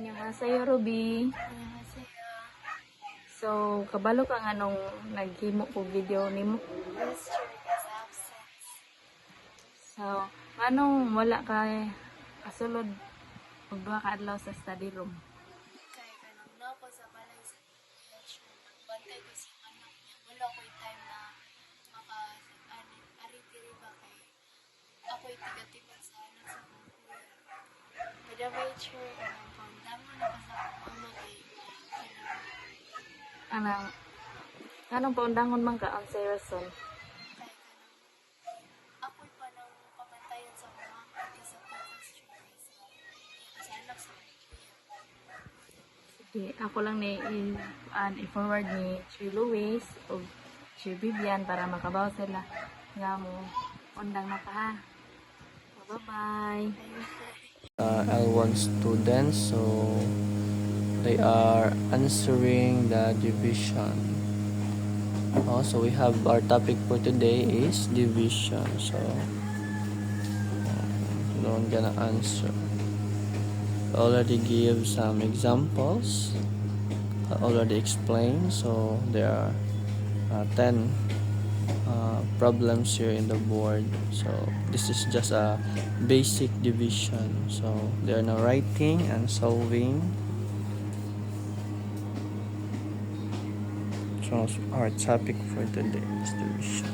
Annyeonghaseyo, Ruby. 안녕하세요. So, kabalo ka nga nung naghimo ko video nimo. This shirt is absence. So, anong wala ka kasulod ug duha ka adlaw sa study room? Kay kanang na ko sa balay sa PH. Nagbantay ko si anak. Wala ko'y time na maka-aritiri ba kay ako'y tiga-tigan sa anak sa kong kuya. Kada ba yung shirt, kanang pandangan na pa sa akong ama kay Anong paundangon man ka ang Saracen? kay kanang ako'y pa nang pabantayan sa mga pati sa Pocos Street sa anak sa kong kuya. Sige, ako lang ni i-forward ni Sir Luis o Sir Vivian para makabaw sila. Nga mo, undang na ka ha. So, bye-bye. L1 students, so they are answering the division. Also, we have our topic for today is division. So, don't gonna answer. I already give some examples. I already explained. So there are 10 problems here in the board. So this is just a basic division. So they are now writing and solving. So our topic for today is division.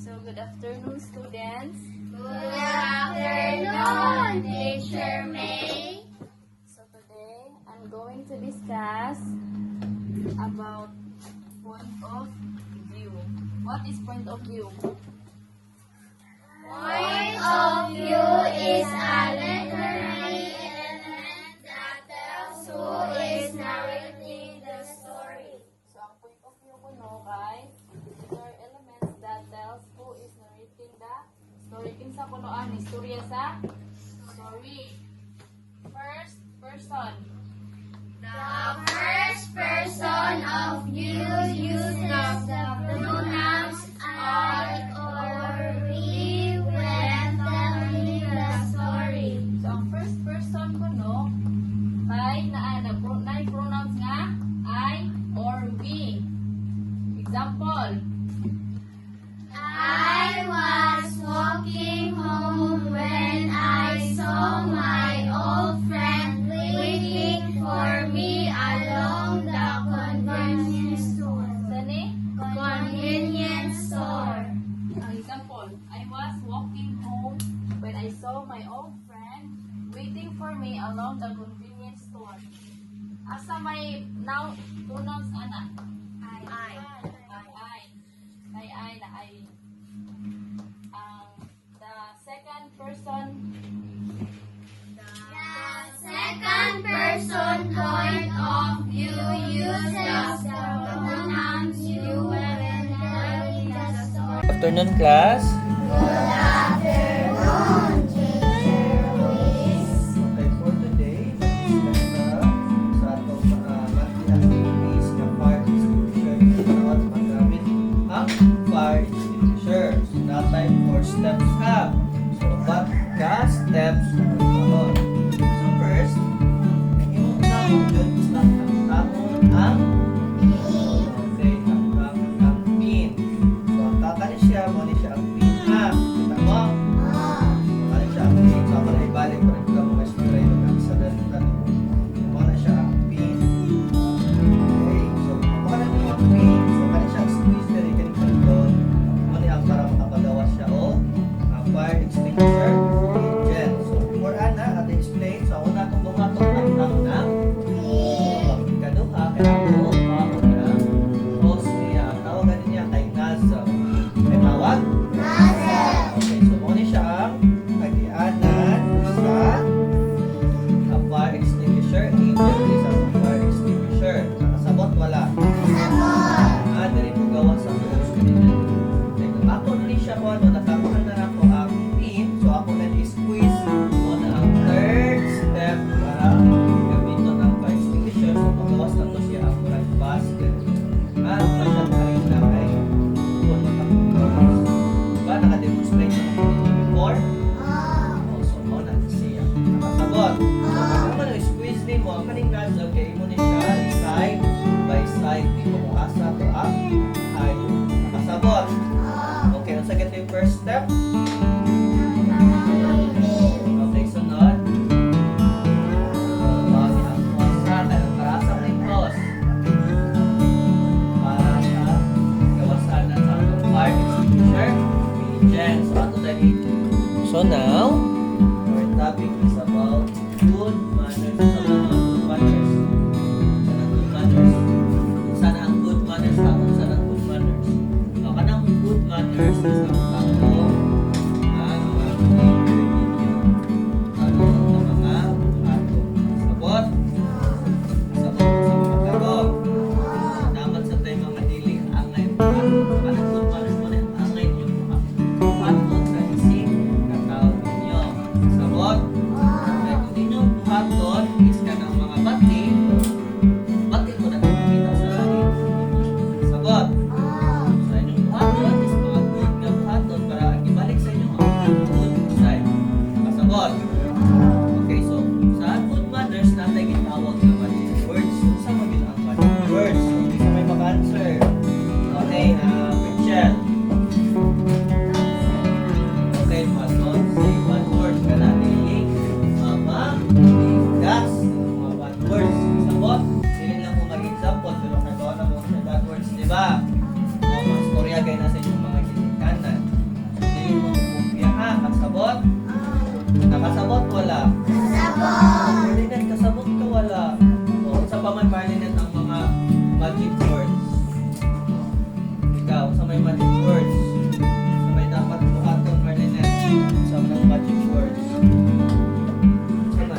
So, good afternoon, students. Good afternoon, Teacher May. So, today, I'm going to discuss about point of view. What is point of view? Point of view is a literary element that tells who is narrating the story. So, ang point of view ko no, kay these are elements that tells who is narrating the story. Kinsa ko noan, istorya sa story. First person. The first person of view uses the pronouns I or we when telling the story. So, ang first person ko no, kay na pronouns nga I or we. Example. I was walking home when I saw my old friend waiting for me along the convenience store. Sani? Convenience store. Ang example, I was walking home when I saw my old friend waiting for me along the convenience store. Asa may now pronouns ana? I. I na I. The second person. The second person point of view uses the pronouns you when telling the story. Afternoon, class. Good afternoon, Teacher Luis. Okay, for today, sa atong monthly activities na fire extinguisher, dapat magamit ang fire extinguisher. So, that time for steps have. So, what ka steps na nagkaroon? So, first, ang iyong unang yun is tamon ang okay, tamon ang pin. So, ang tatani siya, mali siya ang pin ha. Kita mo? Mali siya ang pin. So, ako na ibalik ko rin lang mga screwdriver ng isa dalitan. Mali siya ang pin. Okay, so, mali siya ang wala? Ah, dili ko gawa sa post kanina. Ako rin siya ko ano, natakunan na ako ang pin. So ako na i-squeeze mo na ang third step para gamiton ang fire extinguisher. So magawas na to siya ang right basket. Ah, wala siya karin na kay kung nakakunan. Diba, nakademonstrate na ako before? So mo na siya. Nakasabot. So kung mo na-squeeze din mo, ang kaning nozzle kay mo ni siya side by side. Dito mo asa to ang ay nakasabot. Okay, ang second yung first step. Okay, sunod. Bagi ang kuwasa. Kaya para sa ringkos. Para sa kawasan na sa fire extinguisher. Diligence. So, ato dali. So now, our topic is about good manners. So, mga good manners. Sana good manners. Sana ang good manners. Sana ang good manners. So, kanang good manners is ang tao ang behavior ninyo. Ano ng mga ato. Sabot. Sabot sa mga tagong. Naman sa tayo mga dili angay mo. Kanang good manners mo na yung angay ninyo mo. Buhaton sa isip na tao ninyo. Sabot. Kaya kung ninyo buhaton is ka ng mga bati, bati mo na nakikita sa langit. Sabot. Sa inyong buhaton is mga good nga buhaton para ibalik sa inyo ang good side. Nakasabot. Okay, so sa good manners natin gitawag na magic words. Sa mga ang magic words. Okay, sa may mag-answer. Okay, Rachel. Okay, don't say one word ka na niling mama, gas, mga one words. Sabot, hindi lang mo mag-example, pero kagawa na mo sa that words, di ba? O, mga storya kayo na sa inyong mga ginikanan. Hindi mo kumpya ha, kasabot? Nakasabot, wala? Marlinet, kasabot ka, wala? O, sa pa may Marlinet ang mga magic words. Ikaw, sa may magic words. Sa may dapat buhaton, Marlinet. Sa mga magic words. Sama.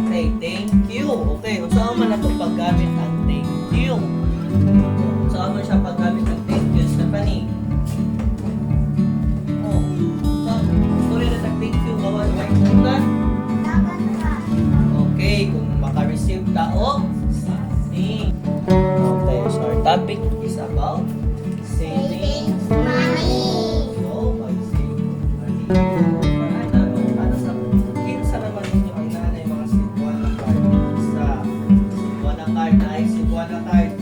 Okay, thank you. Okay, kung saan man natin paggamit ang thank you. Kung saan man siya paggamit ang thank you, Stephanie. Oh, sorry na thank you. Bawal ba yung okay, kung maka-receive tao, something. Okay, so our topic is about saving money. So, mag-save money. Ano sa kinsa naman ninyo ang nanay mga Cebuana card? Sa Cebuana card na ay Cebuana card.